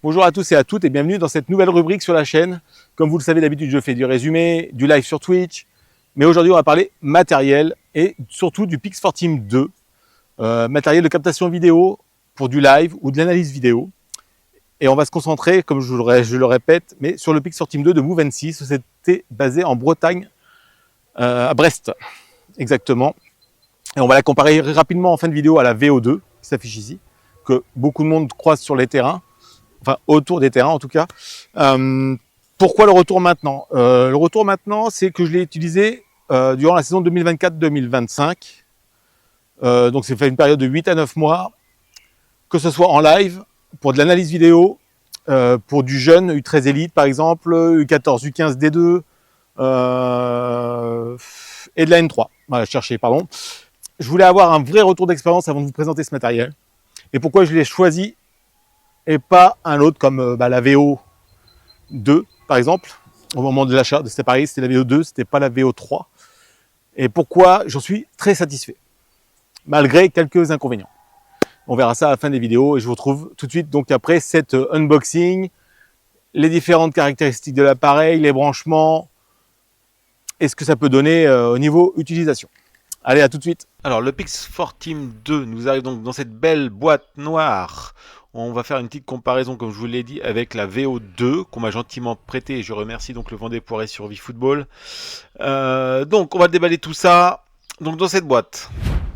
Bonjour à tous et à toutes et bienvenue dans cette nouvelle rubrique sur la chaîne. Comme vous le savez d'habitude, je fais du résumé, du live sur Twitch. Mais aujourd'hui, on va parler matériel et surtout du Pix4Team 2. Matériel de captation vidéo pour du live ou de l'analyse vidéo. Et on va se concentrer, comme je le répète, mais sur le Pix4Team 2 de Move26. C'était basé en Bretagne, à Brest, exactement. Et on va la comparer rapidement en fin de vidéo à la VO2, qui s'affiche ici, que beaucoup de monde croise sur les terrains. Enfin autour des terrains en tout cas. Pourquoi le retour maintenant? Le retour maintenant, c'est que je l'ai utilisé durant la saison 2024-2025. Donc c'est fait une période de 8 à 9 mois, que ce soit en live, pour de l'analyse vidéo, pour du jeune U13 Elite par exemple, U14, U15, D2, et de la N3. Voilà, chercher, pardon. Je voulais avoir un vrai retour d'expérience avant de vous présenter ce matériel. Et pourquoi je l'ai choisi et pas un autre comme la VO2 par exemple. Au moment de l'achat, c'était pareil, c'était la VO2, c'était pas la VO3. Et pourquoi j'en suis très satisfait, malgré quelques inconvénients. On verra ça à la fin des vidéos et je vous retrouve tout de suite donc après cet unboxing, les différentes caractéristiques de l'appareil, les branchements et ce que ça peut donner au niveau utilisation. Allez, à tout de suite. Alors, le Pix4Team 2 nous arrive donc dans cette belle boîte noire. On va faire une petite comparaison, comme je vous l'ai dit, avec la VO2 qu'on m'a gentiment prêtée. Et je remercie donc le Vendée Poiré sur VFootball. Donc, on va déballer tout ça. Donc, dans cette boîte,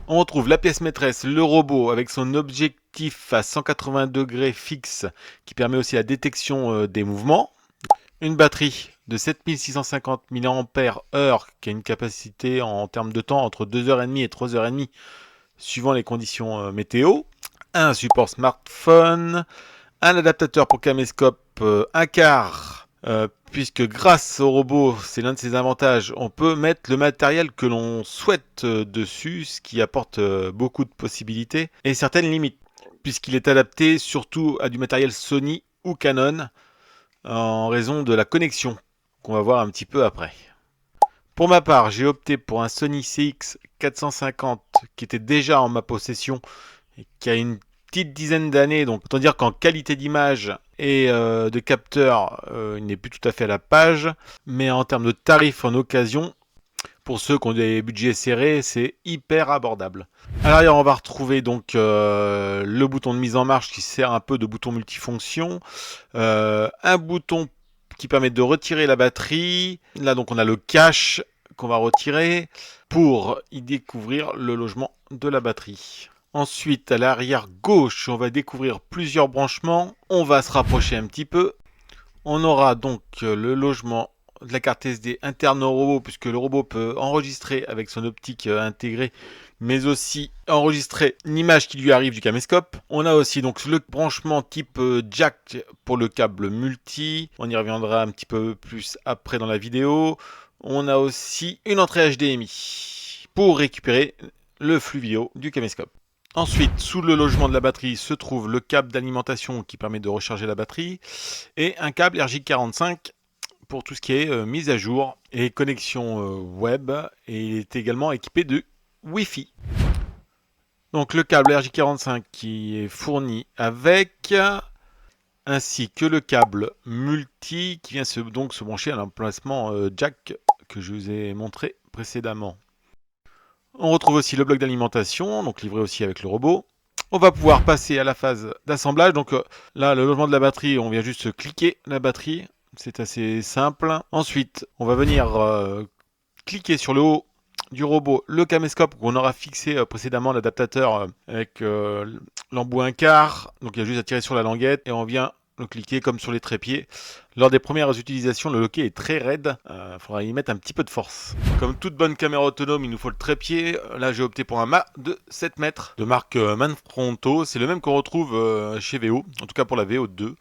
on retrouve la pièce maîtresse, le robot, avec son objectif à 180 degrés fixe, qui permet aussi la détection des mouvements. Une batterie de 7650 mAh qui a une capacité en termes de temps entre 2h30 et 3h30 suivant les conditions météo. Un support smartphone, un adaptateur pour caméscope, un quart, puisque grâce au robot, c'est l'un de ses avantages, on peut mettre le matériel que l'on souhaite dessus, ce qui apporte beaucoup de possibilités et certaines limites, puisqu'il est adapté surtout à du matériel Sony ou Canon, en raison de la connexion qu'on va voir un petit peu après. Pour ma part, j'ai opté pour un Sony CX450 qui était déjà en ma possession et qui a une petite dizaine d'années, donc autant dire qu'en qualité d'image et de capteur, il n'est plus tout à fait à la page, mais en termes de tarifs en occasion, pour ceux qui ont des budgets serrés, c'est hyper abordable. À l'arrière, on va retrouver donc le bouton de mise en marche qui sert un peu de bouton multifonction, un bouton qui permet de retirer la batterie. Là, donc, on a le cache qu'on va retirer pour y découvrir le logement de la batterie. Ensuite, à l'arrière gauche, on va découvrir plusieurs branchements. On va se rapprocher un petit peu. On aura donc le logement de la carte SD interne au robot, puisque le robot peut enregistrer avec son optique intégrée, mais aussi enregistrer l'image qui lui arrive du caméscope. On a aussi donc le branchement type jack pour le câble multi. On y reviendra un petit peu plus après dans la vidéo. On a aussi une entrée HDMI pour récupérer le flux vidéo du caméscope. Ensuite, sous le logement de la batterie se trouve le câble d'alimentation qui permet de recharger la batterie et un câble RJ45 pour tout ce qui est mise à jour et connexion web, et il est également équipé de Wi-Fi. Donc le câble RJ45 qui est fourni avec, ainsi que le câble multi qui vient donc se brancher à l'emplacement jack que je vous ai montré précédemment. On retrouve aussi le bloc d'alimentation, donc livré aussi avec le robot. On va pouvoir passer à la phase d'assemblage. Donc là, le logement de la batterie, on vient juste cliquer la batterie. C'est assez simple. Ensuite, on va venir cliquer sur le haut du robot le caméscope qu'on aura fixé précédemment, l'adaptateur avec l'embout 1/4. Donc il y a juste à tirer sur la languette et on vient le cliquer comme sur les trépieds. Lors des premières utilisations, le loquet est très raide. Faudra y mettre un petit peu de force. Comme toute bonne caméra autonome, il nous faut le trépied. Là, j'ai opté pour un mât de 7 mètres de marque Manfrotto. C'est le même qu'on retrouve chez VO, en tout cas pour la VO2.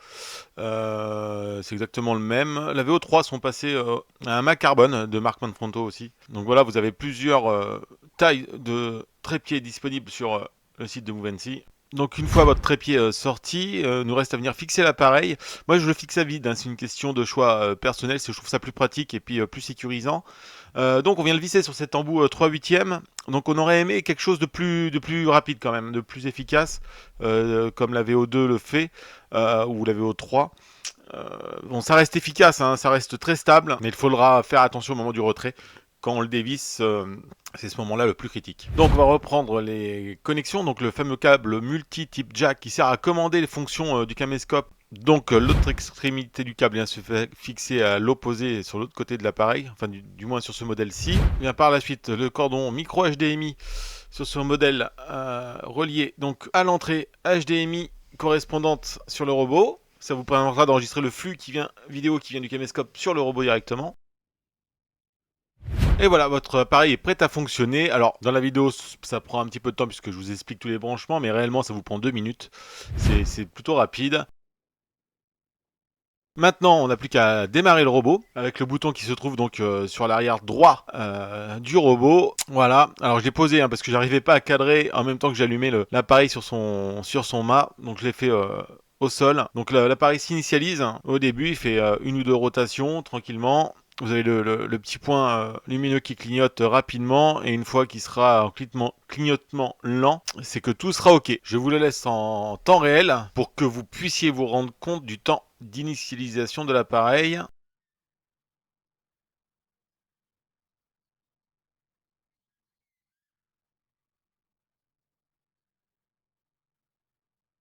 C'est exactement le même. La VO3 sont passés à un mât carbone de marque Manfrotto aussi. Donc voilà, vous avez plusieurs tailles de trépieds disponibles sur le site de Move26. Donc une fois votre trépied sorti, nous reste à venir fixer l'appareil. Moi je le fixe à vide, hein, c'est une question de choix personnel, je trouve ça plus pratique et puis plus sécurisant. Donc on vient le visser sur cet embout 3/8. Donc on aurait aimé quelque chose de plus rapide quand même, de plus efficace, comme la VO2 le fait, ou la VO3. Bon, ça reste efficace, hein, ça reste très stable, mais il faudra faire attention au moment du retrait. Quand on le dévisse, c'est ce moment-là le plus critique. Donc on va reprendre les connexions, donc le fameux câble multi-type jack qui sert à commander les fonctions du caméscope. Donc l'autre extrémité du câble vient se fixer à l'opposé sur l'autre côté de l'appareil, enfin du moins sur ce modèle-ci. Vient par la suite le cordon micro HDMI sur ce modèle relié donc à l'entrée HDMI correspondante sur le robot. Ça vous permettra d'enregistrer le flux vidéo qui vient du caméscope sur le robot directement. Et voilà, votre appareil est prêt à fonctionner. Alors, dans la vidéo, ça prend un petit peu de temps puisque je vous explique tous les branchements, mais réellement, ça vous prend 2 minutes. C'est plutôt rapide. Maintenant, on n'a plus qu'à démarrer le robot avec le bouton qui se trouve donc sur l'arrière droit du robot. Voilà. Alors, je l'ai posé hein, parce que j'arrivais pas à cadrer en même temps que j'allumais l'appareil sur son mât. Donc, je l'ai fait au sol. Donc, l'appareil s'initialise. Au début, il fait une ou deux rotations tranquillement. Vous avez le petit point lumineux qui clignote rapidement et une fois qu'il sera en clignotement lent, c'est que tout sera OK. Je vous le laisse en temps réel pour que vous puissiez vous rendre compte du temps d'initialisation de l'appareil.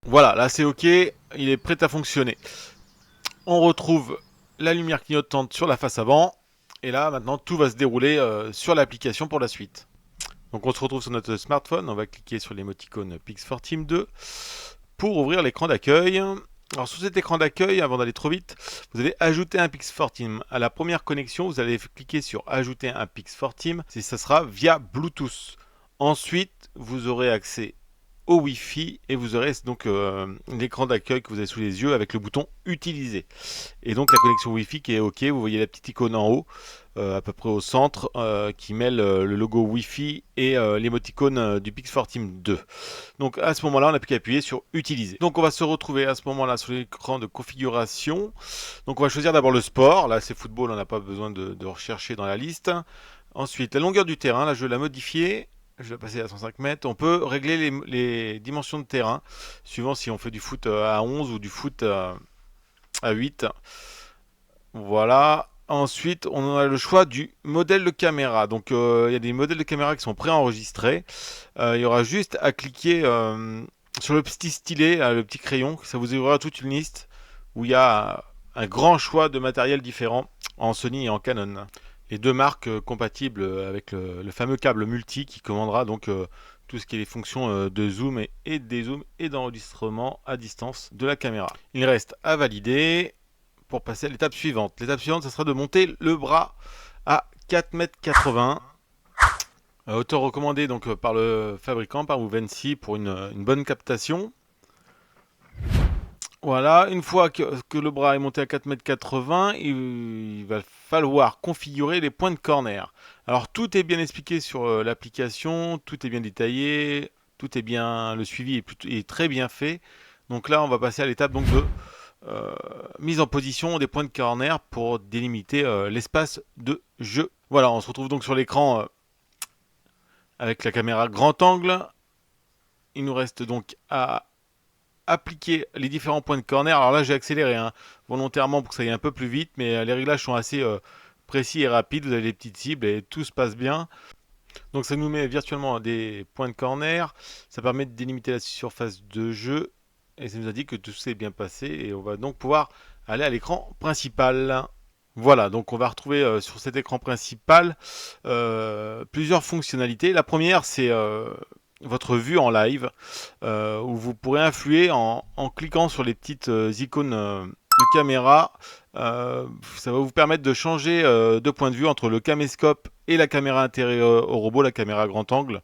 Voilà, là c'est OK, il est prêt à fonctionner. On retrouve la lumière clignotante sur la face avant et là maintenant tout va se dérouler sur l'application pour la suite. Donc on se retrouve sur notre smartphone, on va cliquer sur l'émoticône Pix4 Team 2 pour ouvrir l'écran d'accueil. Alors sur cet écran d'accueil, avant d'aller trop vite, vous allez ajouter un Pix4 Team. À la première connexion, vous allez cliquer sur ajouter un Pix4 Team, et ça sera via Bluetooth. Ensuite, vous aurez accès au Wi-Fi et vous aurez donc l'écran d'accueil que vous avez sous les yeux avec le bouton utiliser. Et donc la connexion Wi-Fi qui est OK, vous voyez la petite icône en haut, à peu près au centre, qui mêle le logo Wi-Fi et l'émoticône du Pix4 Team 2. Donc à ce moment-là, on n'a plus qu'à appuyer sur utiliser. Donc on va se retrouver à ce moment-là sur l'écran de configuration. Donc on va choisir d'abord le sport, là c'est football, on n'a pas besoin de rechercher dans la liste. Ensuite la longueur du terrain, là je vais la modifier. Je vais passer à 105 mètres. On peut régler les dimensions de terrain, suivant si on fait du foot à 11 ou du foot à 8. Voilà. Ensuite, on a le choix du modèle de caméra. Donc, il y a des modèles de caméra qui sont préenregistrés. Il y aura juste à cliquer sur le petit stylet, le petit crayon. Ça vous ouvrira toute une liste où il y a un grand choix de matériel différent en Sony et en Canon. Les deux marques compatibles avec le fameux câble multi qui commandera donc tout ce qui est les fonctions de zoom et de dézoom et d'enregistrement à distance de la caméra. Il reste à valider pour passer à l'étape suivante. L'étape suivante, ce sera de monter le bras à 4,80 m. Hauteur recommandée donc par le fabricant, par Uvensi, pour une bonne captation. Voilà, une fois que le bras est monté à 4,80 m, il va falloir configurer les points de corner. Alors tout est bien expliqué sur l'application, tout est bien détaillé, tout est bien, le suivi est très bien fait. Donc là, on va passer à l'étape donc de mise en position des points de corner pour délimiter l'espace de jeu. Voilà, on se retrouve donc sur l'écran avec la caméra grand angle. Il nous reste donc à appliquer les différents points de corner. Alors là, j'ai accéléré volontairement pour que ça aille un peu plus vite, mais les réglages sont assez précis et rapides. Vous avez les petites cibles et tout se passe bien. Donc ça nous met virtuellement des points de corner. Ça permet de délimiter la surface de jeu. Et ça nous a dit que tout s'est bien passé. Et on va donc pouvoir aller à l'écran principal. Voilà, donc on va retrouver sur cet écran principal plusieurs fonctionnalités. La première, c'est votre vue en live, où vous pourrez influer en cliquant sur les petites icônes de caméra. Ça va vous permettre de changer de point de vue entre le caméscope et la caméra intégrée au robot, la caméra grand angle.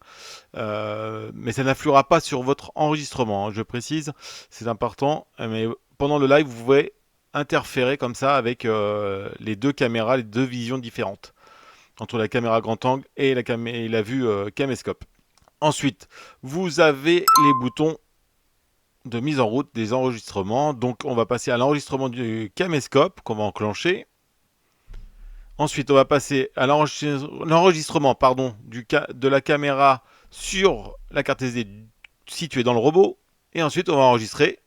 Mais ça n'influera pas sur votre enregistrement, hein, je précise, c'est important. Mais pendant le live, vous pouvez interférer comme ça avec les deux caméras, les deux visions différentes entre la caméra grand angle et la vue caméscope. Ensuite, vous avez les boutons de mise en route des enregistrements. Donc on va passer à l'enregistrement du caméscope qu'on va enclencher. Ensuite, on va passer à l'enregistrement de la caméra sur la carte SD située dans le robot. Et ensuite, on va enregistrer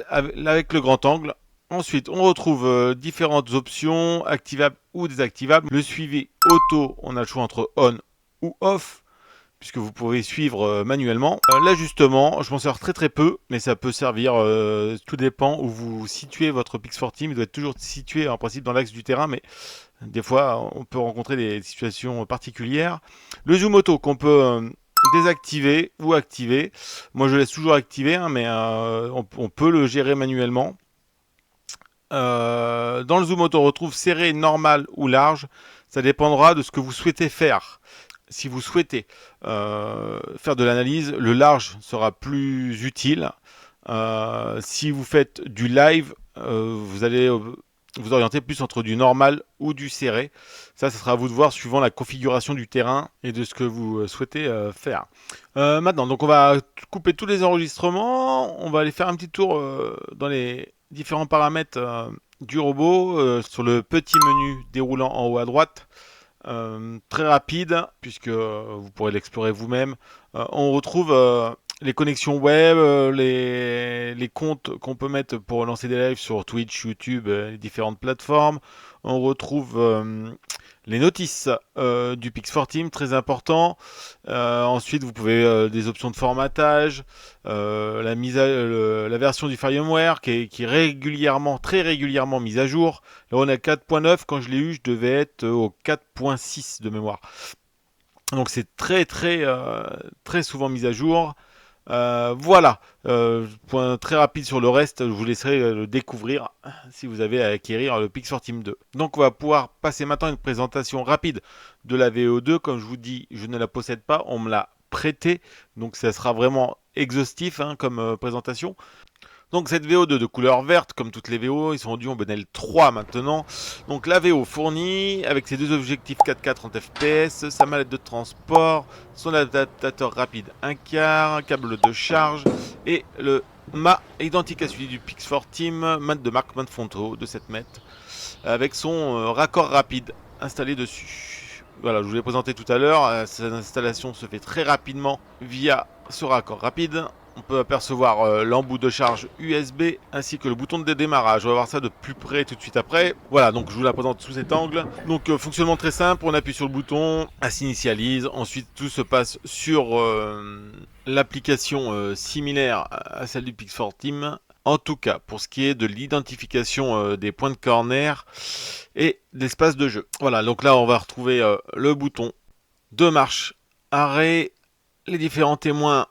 avec le grand angle. Ensuite, on retrouve différentes options, activables ou désactivables. Le suivi auto, on a le choix entre on ou off, puisque vous pouvez suivre manuellement. L'ajustement, je m'en sers très très peu, mais ça peut servir, tout dépend où vous situez votre Pix4 Team. Il doit être toujours situé en principe dans l'axe du terrain, mais des fois on peut rencontrer des situations particulières. Le zoom auto qu'on peut désactiver ou activer. Moi je laisse toujours activer, hein, mais on peut le gérer manuellement. Dans le zoom auto, on retrouve serré, normal ou large. Ça dépendra de ce que vous souhaitez faire. Si vous souhaitez faire de l'analyse, le large sera plus utile. Si vous faites du live, vous allez vous orienter plus entre du normal ou du serré. Ça sera à vous de voir suivant la configuration du terrain et de ce que vous souhaitez faire. Maintenant, donc on va couper tous les enregistrements. On va aller faire un petit tour dans les différents paramètres du robot sur le petit menu déroulant en haut à droite. Très rapide, puisque vous pourrez l'explorer vous-même. On retrouve les connexions web, les comptes qu'on peut mettre pour lancer des lives sur Twitch, YouTube, les différentes plateformes. On retrouve les notices du Pix4 Team, très important. Ensuite, vous pouvez des options de formatage, la version du firmware qui est régulièrement, très régulièrement mise à jour. Là, on est à 4.9. Quand je l'ai eu, je devais être au 4.6 de mémoire. Donc, c'est très souvent mis à jour. Voilà, point très rapide sur le reste, je vous laisserai le découvrir si vous avez à acquérir le Pix4 Team 2. Donc on va pouvoir passer maintenant à une présentation rapide de la VO2. Comme je vous dis, je ne la possède pas, on me l'a prêtée, donc ça sera vraiment exhaustif comme présentation. Donc cette VO2 de couleur verte, comme toutes les VO, ils sont rendus en Benel 3 maintenant. Donc la VO fournie avec ses deux objectifs 4K 30 fps, sa mallette de transport, son adaptateur rapide 1/4, un câble de charge et le mât identique à celui du Pix4 Team, mât de marque Manfrotto de 7 mètres, avec son raccord rapide installé dessus. Voilà, je vous l'ai présenté tout à l'heure, cette installation se fait très rapidement via ce raccord rapide. On peut apercevoir l'embout de charge USB ainsi que le bouton de démarrage. On va voir ça de plus près tout de suite après. Voilà, donc je vous la présente sous cet angle. Donc fonctionnement très simple, on appuie sur le bouton, elle s'initialise. Ensuite tout se passe sur l'application similaire à celle du Pix4 Team. En tout cas, pour ce qui est de l'identification des points de corner et l'espace de jeu. Voilà, donc là on va retrouver le bouton de marche, arrêt, les différents témoins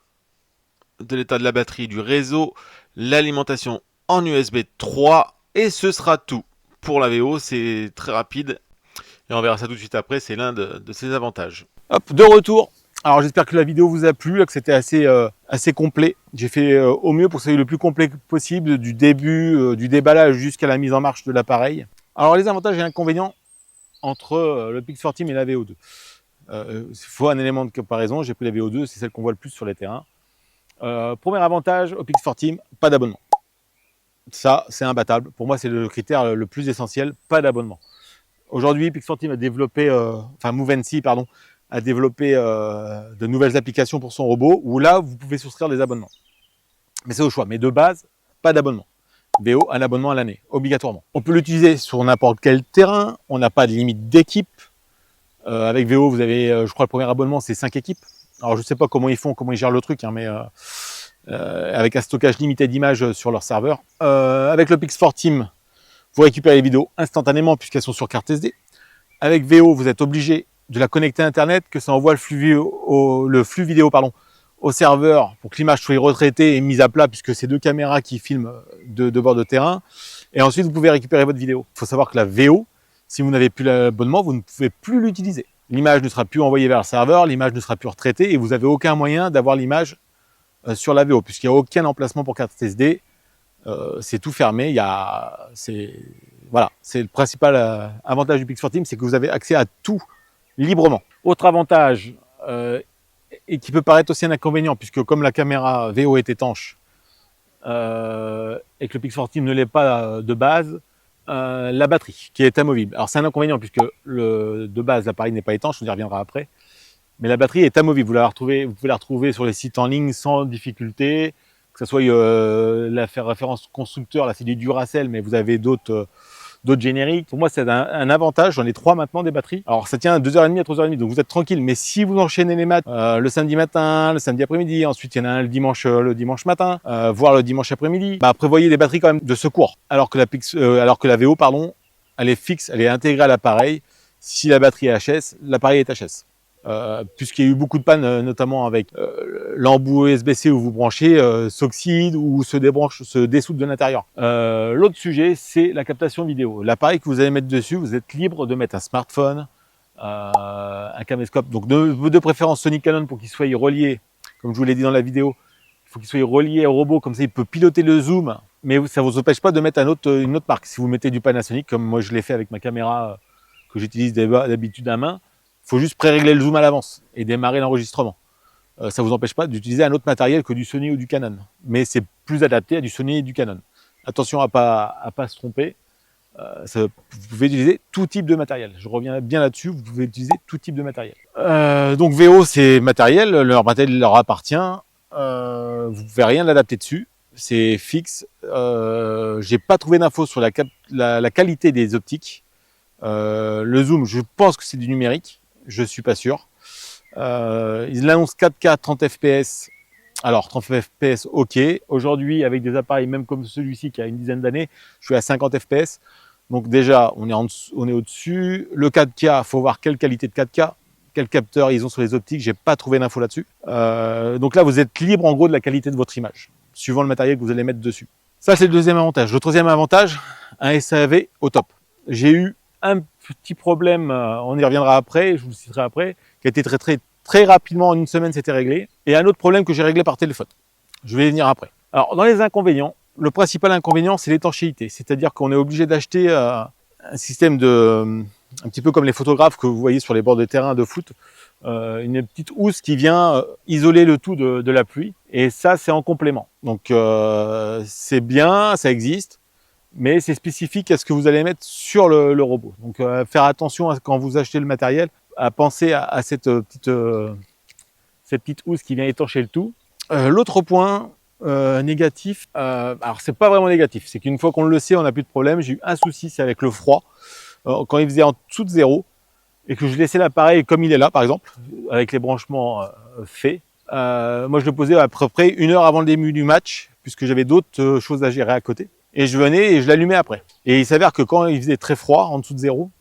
de l'état de la batterie du réseau, l'alimentation en USB 3 et ce sera tout pour la VO. C'est très rapide et on verra ça tout de suite après, c'est l'un de ses avantages. Hop, de retour. Alors j'espère que la vidéo vous a plu, que c'était assez complet. J'ai fait au mieux pour que ce soit le plus complet possible, du début, du déballage jusqu'à la mise en marche de l'appareil. Alors les avantages et inconvénients entre le Pix4 Team et la VO2. Il faut un élément de comparaison, j'ai pris la VO2, c'est celle qu'on voit le plus sur les terrains. Premier avantage au Pix4 Team, pas d'abonnement. Ça, c'est imbattable. Pour moi, c'est le critère le plus essentiel, pas d'abonnement. Aujourd'hui, Pix4 Team a développé, Movency, a développé de nouvelles applications pour son robot où là, vous pouvez souscrire des abonnements. Mais c'est au choix. Mais de base, pas d'abonnement. VO, un abonnement à l'année, obligatoirement. On peut l'utiliser sur n'importe quel terrain. On n'a pas de limite d'équipe. Avec VO, vous avez, je crois, le premier abonnement, c'est 5 équipes. Alors, je ne sais pas comment ils font, comment ils gèrent le truc, hein, mais avec un stockage limité d'images sur leur serveur. Avec le Pix4 Team, vous récupérez les vidéos instantanément puisqu'elles sont sur carte SD. Avec VO, vous êtes obligé de la connecter à Internet, que ça envoie le flux vidéo au serveur pour que l'image soit retraitée et mise à plat puisque c'est deux caméras qui filment de bord de terrain. Et ensuite, vous pouvez récupérer votre vidéo. Il faut savoir que la VO, si vous n'avez plus l'abonnement, vous ne pouvez plus l'utiliser. L'image ne sera plus envoyée vers le serveur, l'image ne sera plus retraitée et vous n'avez aucun moyen d'avoir l'image sur la VO puisqu'il n'y a aucun emplacement pour carte SD. C'est tout fermé. Voilà, c'est le principal avantage du Pix4 Team, c'est que vous avez accès à tout librement. Autre avantage, et qui peut paraître aussi un inconvénient, puisque comme la caméra VO est étanche, et que le Pix Team ne l'est pas de base, la batterie qui est amovible. Alors c'est un inconvénient puisque de base l'appareil n'est pas étanche, on y reviendra après. Mais la batterie est amovible, vous pouvez la retrouver sur les sites en ligne sans difficulté, que ce soit la référence constructeur, là c'est du Duracell, mais vous avez d'autres génériques. Pour moi, c'est un avantage. J'en ai 3 maintenant des batteries. Alors, ça tient à 2h30 à 3h30, donc vous êtes tranquille. Mais si vous enchaînez les maths le samedi matin, le samedi après-midi, ensuite il y en a un le dimanche matin, voire le dimanche après-midi, prévoyez des batteries quand même de secours. Alors que la VO, pardon, elle est fixe, elle est intégrée à l'appareil. Si la batterie est HS, l'appareil est HS. Puisqu'il y a eu beaucoup de pannes, notamment avec l'embout USB-C où vous branchez, s'oxyde ou se dessoude de l'intérieur. L'autre sujet, c'est la captation vidéo. L'appareil que vous allez mettre dessus, vous êtes libre de mettre un smartphone, un caméscope, donc de préférence Sony Canon pour qu'il soit relié, comme je vous l'ai dit dans la vidéo, il faut qu'il soit relié au robot, comme ça il peut piloter le zoom, mais ça ne vous empêche pas de mettre une autre marque. Si vous mettez du Panasonic, comme moi je l'ai fait avec ma caméra que j'utilise d'habitude à main, il faut juste pré-régler le zoom à l'avance et démarrer l'enregistrement. Ça ne vous empêche pas d'utiliser un autre matériel que du Sony ou du Canon. Mais c'est plus adapté à du Sony et du Canon. Attention à pas se tromper. Vous pouvez utiliser tout type de matériel. Je reviens bien là-dessus, vous pouvez utiliser tout type de matériel. Donc VO, c'est matériel, leur matériel leur appartient. Vous ne pouvez rien l'adapter dessus. C'est fixe. J'ai pas trouvé d'infos sur la qualité des optiques. Le zoom, je pense que c'est du numérique. Je suis pas sûr. Ils annoncent 4K 30 fps. Alors 30 fps, ok. Aujourd'hui, avec des appareils même comme celui-ci qui a une dizaine d'années, je suis à 50 fps. Donc déjà, on est au-dessus. Le 4K, faut voir quelle qualité de 4K, quel capteur ils ont sur les optiques. J'ai pas trouvé d'infos là-dessus. Donc là, vous êtes libre en gros de la qualité de votre image, suivant le matériel que vous allez mettre dessus. Ça, c'est le deuxième avantage. Le troisième avantage, un SAV au top. J'ai eu un petit problème, on y reviendra après, je vous le citerai après, qui a été très rapidement, en une semaine, c'était réglé. Et un autre problème que j'ai réglé par téléphone. Je vais y venir après. Alors, dans les inconvénients, le principal inconvénient, c'est l'étanchéité. C'est-à-dire qu'on est obligé d'acheter un système un petit peu comme les photographes que vous voyez sur les bords de terrain de foot, une petite housse qui vient isoler le tout de la pluie. Et ça, c'est en complément. Donc, c'est bien, ça existe. Mais c'est spécifique à ce que vous allez mettre sur le robot. Donc faire attention quand vous achetez le matériel, à penser à cette petite housse qui vient étancher le tout. L'autre point négatif, alors c'est pas vraiment négatif, c'est qu'une fois qu'on le sait, on n'a plus de problème. J'ai eu un souci, c'est avec le froid. Quand il faisait en dessous de 0 et que je laissais l'appareil comme il est là, par exemple, avec les branchements faits, moi je le posais à peu près 1 heure avant le début du match, puisque j'avais d'autres choses à gérer à côté. Et je venais et je l'allumais après. Et il s'avère que quand il faisait très froid, en dessous de 0,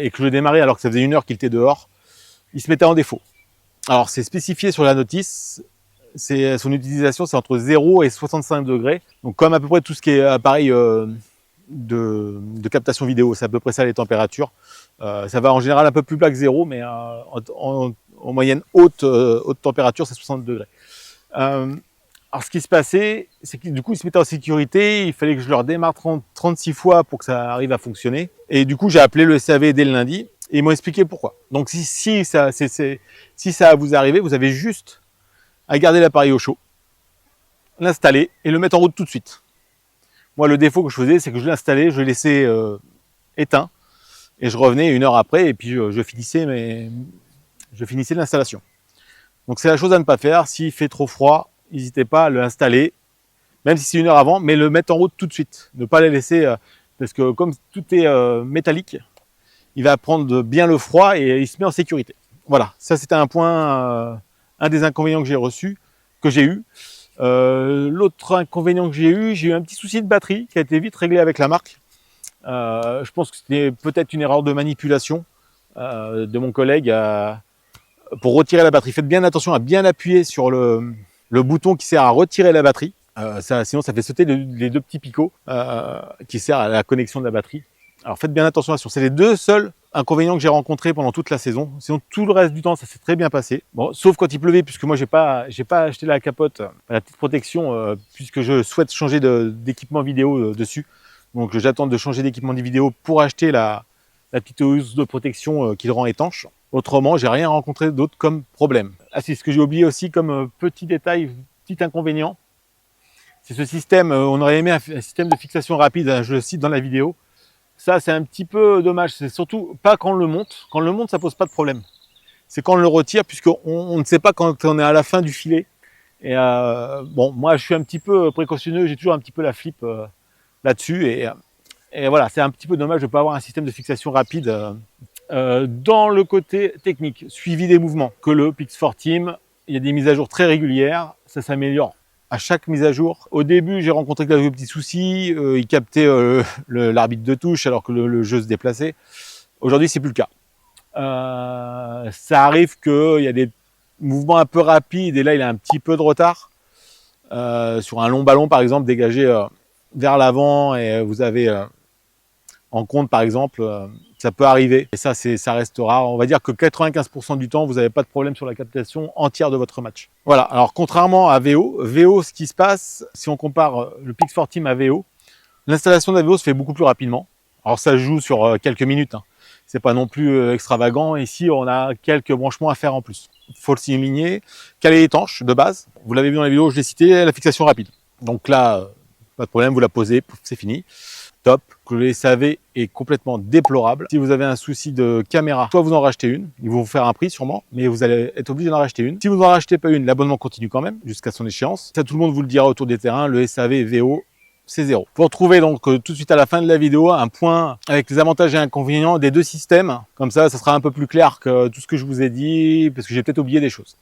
et que je démarrais alors que ça faisait 1 heure qu'il était dehors, il se mettait en défaut. Alors c'est spécifié sur la notice, son utilisation c'est entre 0 et 65 degrés. Donc comme à peu près tout ce qui est appareil de captation vidéo, c'est à peu près ça les températures. Ça va en général un peu plus bas que 0, mais en moyenne haute température c'est 60 degrés. Alors, ce qui se passait, c'est que du coup, ils se mettaient en sécurité. Il fallait que je leur démarre 36 fois pour que ça arrive à fonctionner. Et du coup, j'ai appelé le SAV dès le lundi et ils m'ont expliqué pourquoi. Donc, si ça va vous arriver, vous avez juste à garder l'appareil au chaud, l'installer et le mettre en route tout de suite. Moi, le défaut que je faisais, c'est que je l'installais, je le laissais éteint et je revenais 1 heure après et puis je finissais l'installation. Donc, c'est la chose à ne pas faire. S'il fait trop froid, n'hésitez pas à l'installer, même si c'est 1 heure avant, mais le mettre en route tout de suite. Ne pas les laisser, parce que comme tout est métallique, il va prendre bien le froid et il se met en sécurité. Voilà, ça c'était un point, un des inconvénients que j'ai eu. L'autre inconvénient que j'ai eu un petit souci de batterie qui a été vite réglé avec la marque. Je pense que c'était peut-être une erreur de manipulation de mon collègue pour retirer la batterie. Faites bien attention à bien appuyer sur le bouton qui sert à retirer la batterie. Sinon, ça fait sauter les 2 petits picots qui servent à la connexion de la batterie. Alors, faites bien attention à ça. C'est les 2 seuls inconvénients que j'ai rencontrés pendant toute la saison. Sinon, tout le reste du temps, ça s'est très bien passé. Bon, sauf quand il pleuvait, puisque moi, j'ai pas acheté la capote, la petite protection, puisque je souhaite changer d'équipement vidéo dessus. Donc, j'attends de changer d'équipement de vidéo pour acheter la petite housse de protection qui le rend étanche. Autrement, j'ai rien rencontré d'autre comme problème. Ah, c'est ce que j'ai oublié aussi comme petit détail, petit inconvénient, C'est ce système, on aurait aimé un système de fixation rapide, hein, je le cite dans la vidéo. Ça, c'est un petit peu dommage. C'est surtout pas quand on le monte. Quand on le monte, ça pose pas de problème. C'est quand on le retire, puisqu'on ne sait pas quand on est à la fin du filet. Et bon, moi, je suis un petit peu précautionneux. J'ai toujours un petit peu la flip là-dessus. Et voilà, c'est un petit peu dommage de ne pas avoir un système de fixation rapide. Dans le côté technique, suivi des mouvements, que le Pix4 Team, il y a des mises à jour très régulières. Ça s'améliore à chaque mise à jour. Au début, j'ai rencontré quelques petits soucis. Il captait l'arbitre de touche alors que le jeu se déplaçait. Aujourd'hui, c'est plus le cas. Ça arrive qu'il y a des mouvements un peu rapides et là, il a un petit peu de retard. Sur un long ballon, par exemple, dégagé vers l'avant et vous avez en compte, par exemple, ça peut arriver. Et ça reste rare. On va dire que 95% du temps, vous n'avez pas de problème sur la captation entière de votre match. Voilà. Alors, contrairement à VO, ce qui se passe, si on compare le Pix4 Team à VO, l'installation de la VO se fait beaucoup plus rapidement. Alors, ça se joue sur quelques minutes. Hein. C'est pas non plus extravagant. Ici, on a quelques branchements à faire en plus. Faut le souligner. Calé étanche de base. Vous l'avez vu dans la vidéo, je l'ai cité, la fixation rapide. Donc là, pas de problème, vous la posez, c'est fini. Top. Que le SAV est complètement déplorable. Si vous avez un souci de caméra, soit vous en rachetez une, ils vont vous faire un prix sûrement, mais vous allez être obligé d'en racheter une. Si vous n'en rachetez pas une, l'abonnement continue quand même jusqu'à son échéance. Ça, tout le monde vous le dira autour des terrains, le SAV VO, c'est zéro. Vous retrouvez donc tout de suite à la fin de la vidéo un point avec les avantages et inconvénients des deux systèmes. Comme ça sera un peu plus clair que tout ce que je vous ai dit, parce que j'ai peut-être oublié des choses.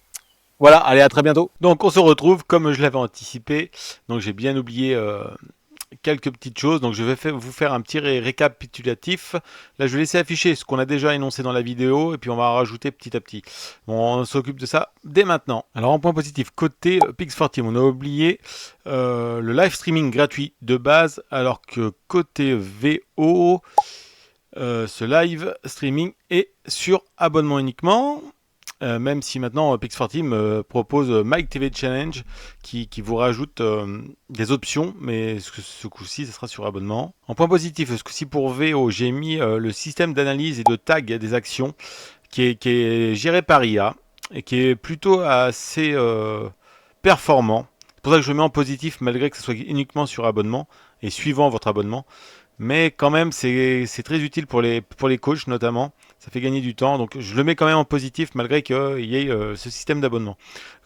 Voilà, allez, à très bientôt. Donc on se retrouve comme je l'avais anticipé. Donc j'ai bien oublié quelques petites choses. Donc je vais vous faire un petit récapitulatif. Là je vais laisser afficher ce qu'on a déjà énoncé dans la vidéo et puis on va rajouter petit à petit. Bon, on s'occupe de ça dès maintenant. Alors en point positif, côté Pix4 Team, on a oublié le live streaming gratuit de base, alors que côté VO, ce live streaming est sur abonnement uniquement. Même si maintenant Pix4 Team propose Mike TV Challenge qui vous rajoute des options, mais ce coup-ci, ça sera sur abonnement. En point positif, ce coup-ci pour VO, j'ai mis le système d'analyse et de tag des actions qui est géré par IA et qui est plutôt assez performant. C'est pour ça que je le mets en positif malgré que ce soit uniquement sur abonnement et suivant votre abonnement. Mais quand même, c'est très utile pour les coachs notamment. Ça fait gagner du temps. Donc je le mets quand même en positif malgré qu'il y ait ce système d'abonnement.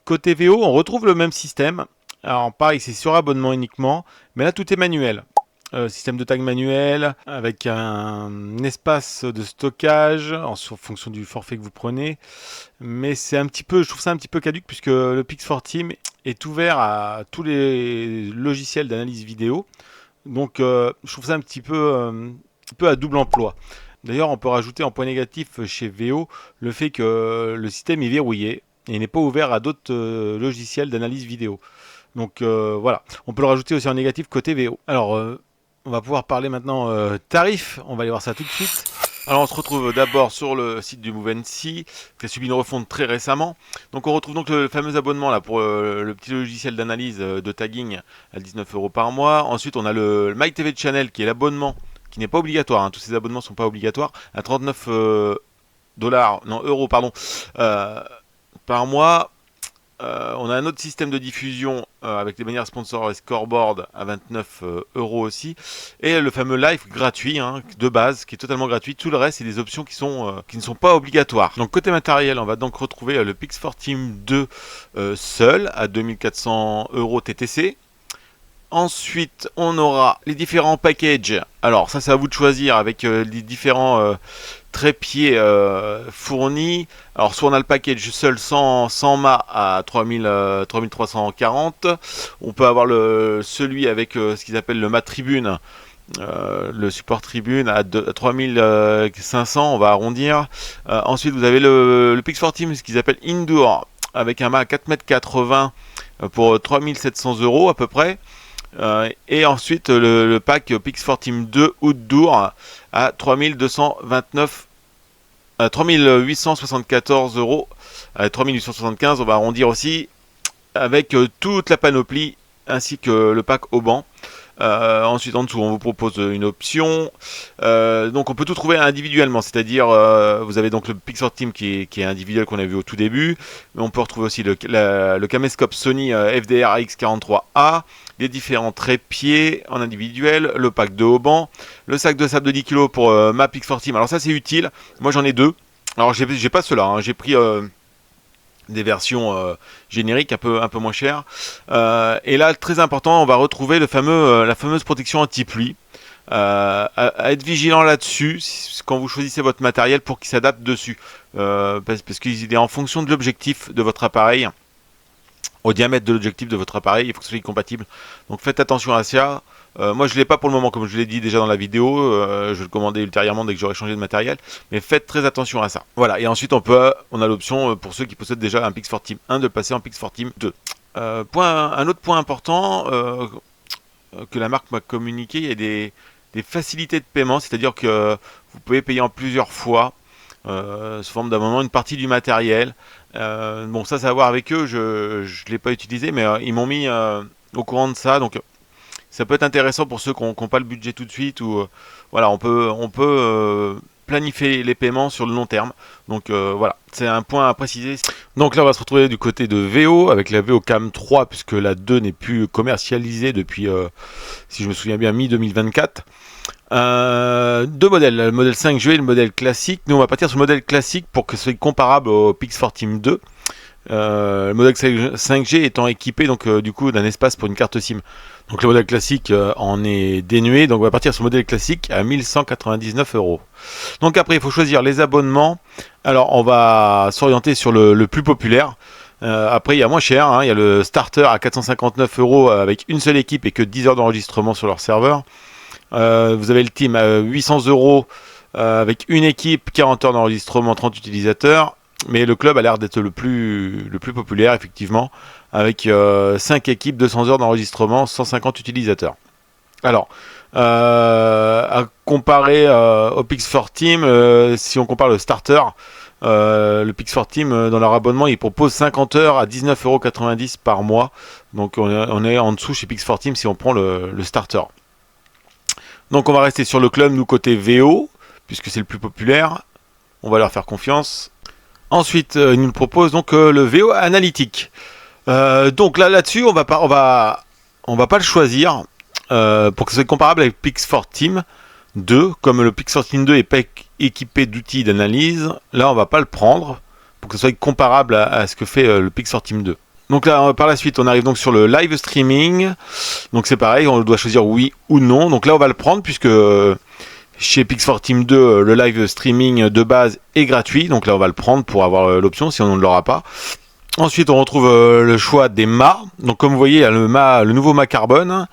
Côté VO, on retrouve le même système. Alors pareil, c'est sur abonnement uniquement. Mais là, tout est manuel. Système de tag manuel avec un espace de stockage en fonction du forfait que vous prenez. Mais c'est un petit peu, je trouve ça un petit peu caduque puisque le Pix4 Team est ouvert à tous les logiciels d'analyse vidéo. Donc je trouve ça un petit peu à double emploi. D'ailleurs, on peut rajouter en point négatif chez VO le fait que le système est verrouillé et n'est pas ouvert à d'autres logiciels d'analyse vidéo. Donc voilà, on peut le rajouter aussi en négatif côté VO. Alors, on va pouvoir parler maintenant tarifs, on va aller voir ça tout de suite. Alors on se retrouve d'abord sur le site du MoveNC qui a subi une refonte très récemment. Donc on retrouve donc le fameux abonnement là pour le petit logiciel d'analyse de tagging à 19 € par mois. Ensuite on a le MyTV Channel qui est l'abonnement qui n'est pas obligatoire. Hein. Tous ces abonnements ne sont pas obligatoires à 39 euros par mois. On a un autre système de diffusion avec les bannières sponsors et scoreboard à 29 € aussi. Et le fameux live gratuit de base qui est totalement gratuit. Tout le reste, c'est des options qui ne sont pas obligatoires. Donc côté matériel, on va donc retrouver le Pix4 Team 2 seul à 2400 € TTC. Ensuite, on aura les différents packages. Alors ça, c'est à vous de choisir avec les différents trépieds fournis. Alors soit on a le package seul sans mât à 3340. On peut avoir celui avec ce qu'ils appellent le mât tribune. Le support tribune à 3500, on va arrondir. Ensuite, vous avez le Pix4 Team, ce qu'ils appellent Indoor, avec un mât à 4,80 m pour 3700 € à peu près. Et ensuite le pack Pix4 Team 2 Outdoor à 3874 €, 3875, on va arrondir aussi, avec toute la panoplie ainsi que le pack Auban. Ensuite, en dessous, on vous propose une option. Donc, on peut tout trouver individuellement, c'est-à-dire, vous avez donc le Pixel Team qui est individuel qu'on a vu au tout début, mais on peut retrouver aussi le caméscope Sony FDR AX43A, les différents trépieds en individuel, le pack de haut banc, le sac de sable de 10 kg pour ma Pixel Team. Alors ça, c'est utile. Moi, j'en ai deux. Alors, j'ai pas ceux-là, hein. J'ai pris des versions génériques un peu moins chères. Et là, très important, on va retrouver la fameuse protection anti-pluie. À être vigilant là-dessus quand vous choisissez votre matériel pour qu'il s'adapte dessus. Parce qu'il est en fonction de l'objectif de votre appareil, au diamètre de l'objectif de votre appareil, il faut que ce soit compatible. Donc faites attention à ça. Moi je ne l'ai pas pour le moment, comme je l'ai dit déjà dans la vidéo, je vais le commander ultérieurement dès que j'aurai changé de matériel, mais faites très attention à ça. Voilà, et ensuite on a l'option pour ceux qui possèdent déjà un Pix4 Team 1 de passer en Pix4 Team 2. Un autre point important que la marque m'a communiqué, il y a des facilités de paiement, c'est-à-dire que vous pouvez payer en plusieurs fois, sous forme d'abonnement, une partie du matériel. Bon, ça à voir avec eux, je ne l'ai pas utilisé, mais ils m'ont mis au courant de ça, donc ça peut être intéressant pour ceux qui n'ont pas le budget tout de suite, ou voilà, on peut planifier les paiements sur le long terme. Donc voilà, c'est un point à préciser. Donc là, on va se retrouver du côté de VO avec la VO Cam 3, puisque la 2 n'est plus commercialisée depuis, si je me souviens bien, mi-2024. Deux modèles, le modèle 5G et le modèle classique. Nous, on va partir sur le modèle classique pour que ce soit comparable au Pix4 Team 2. Le modèle 5G étant équipé donc du coup d'un espace pour une carte SIM. Donc le modèle classique en est dénué, donc on va partir sur le modèle classique à 1199 €. Donc après il faut choisir les abonnements. Alors on va s'orienter sur le plus populaire. Après il y a moins cher, hein. Il y a le starter à 459 € avec une seule équipe et que 10 heures d'enregistrement sur leur serveur. Vous avez le team à 800 € avec une équipe, 40 heures d'enregistrement, 30 utilisateurs. Mais le club a l'air d'être le plus populaire, effectivement, avec 5 équipes, 200 heures d'enregistrement, 150 utilisateurs. Alors, à comparer au Pix4 Team, si on compare le starter, le Pix4 Team, dans leur abonnement, ils proposent 50 heures à 19,90 € par mois. Donc, on est en dessous chez Pix4 Team si on prend le starter. Donc, on va rester sur le club, nous, côté VO, puisque c'est le plus populaire. On va leur faire confiance. Ensuite, il nous propose donc le VO analytique. Donc là-dessus, on va pas le choisir pour que ce soit comparable avec Pix4 Team 2. Comme le Pix4 Team 2 n'est pas équipé d'outils d'analyse, là on va pas le prendre pour que ce soit comparable à ce que fait le Pix4 Team 2. Donc là, par la suite, on arrive donc sur le live streaming. Donc c'est pareil, on doit choisir oui ou non. Donc là, on va le prendre puisque chez Pix4 Team 2, le live streaming de base est gratuit. Donc là, on va le prendre pour avoir l'option, sinon on ne l'aura pas. Ensuite, on retrouve le choix des mâts. Donc comme vous voyez, il y a le nouveau mât carbone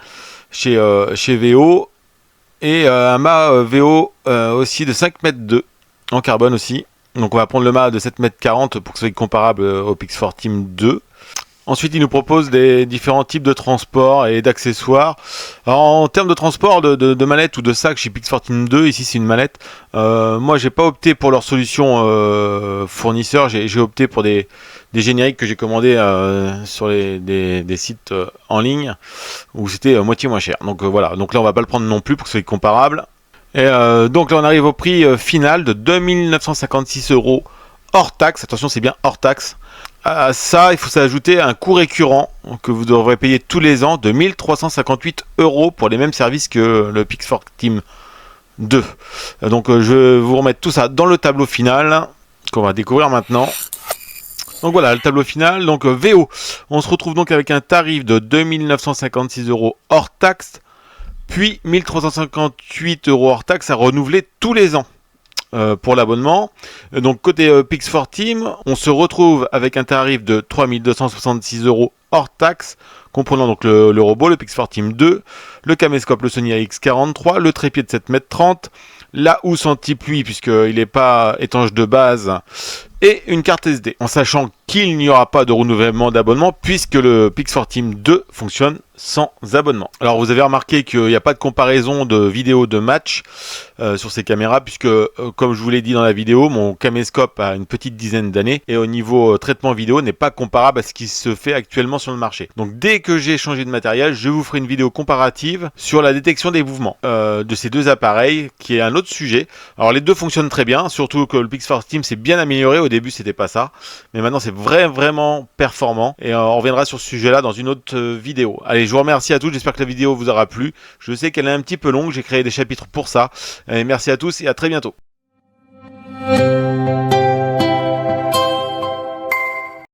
chez VO. Et un mât VO aussi de 5,2 m en carbone aussi. Donc on va prendre le mât de 7,40 m pour que ce soit comparable au Pix4 Team 2. Ensuite, il nous propose des différents types de transport et d'accessoires. Alors, en termes de transport, de mallette ou de sac chez Pix4 Team 2, ici c'est une mallette. Moi, j'ai pas opté pour leur solution fournisseur. J'ai opté pour des génériques que j'ai commandés sur des sites en ligne où c'était moitié moins cher. Donc voilà. Donc là, on va pas le prendre non plus pour que ce soit comparable. Et donc là, on arrive au prix final de 2956 € hors taxe. Attention, c'est bien hors taxe. À ça, il faut s'ajouter un coût récurrent que vous devrez payer tous les ans de 1358 € pour les mêmes services que le Pix4 Team 2. Donc je vais vous remettre tout ça dans le tableau final qu'on va découvrir maintenant. Donc voilà, le tableau final. Donc VO, on se retrouve donc avec un tarif de 2956 € hors taxe, puis 1358 € hors taxe à renouveler tous les ans. Pour l'abonnement. Donc côté Pix4 Team, on se retrouve avec un tarif de 3266 € hors taxe, comprenant donc le robot, le Pix4 Team 2, le caméscope, le Sony AX43, le trépied de 7,30 m, la housse anti-pluie puisqu'il n'est pas étanche de base, et une carte SD, en sachant qu'il n'y aura pas de renouvellement d'abonnement puisque le Pix4 Team 2 fonctionne sans abonnement. Alors vous avez remarqué qu'il n'y a pas de comparaison de vidéos de match sur ces caméras puisque comme je vous l'ai dit dans la vidéo, mon caméscope a une petite dizaine d'années et au niveau traitement vidéo n'est pas comparable à ce qui se fait actuellement sur le marché. Donc dès que j'ai changé de matériel, je vous ferai une vidéo comparative sur la détection des mouvements de ces deux appareils qui est un autre sujet. Alors les deux fonctionnent très bien, surtout que le Pix4 Team s'est bien amélioré, au début c'était pas ça, mais maintenant c'est vraiment performant et on reviendra sur ce sujet là dans une autre vidéo. Allez, je vous remercie à tous, j'espère que la vidéo vous aura plu. Je sais qu'elle est un petit peu longue, j'ai créé des chapitres pour ça. Allez, merci à tous et à très bientôt.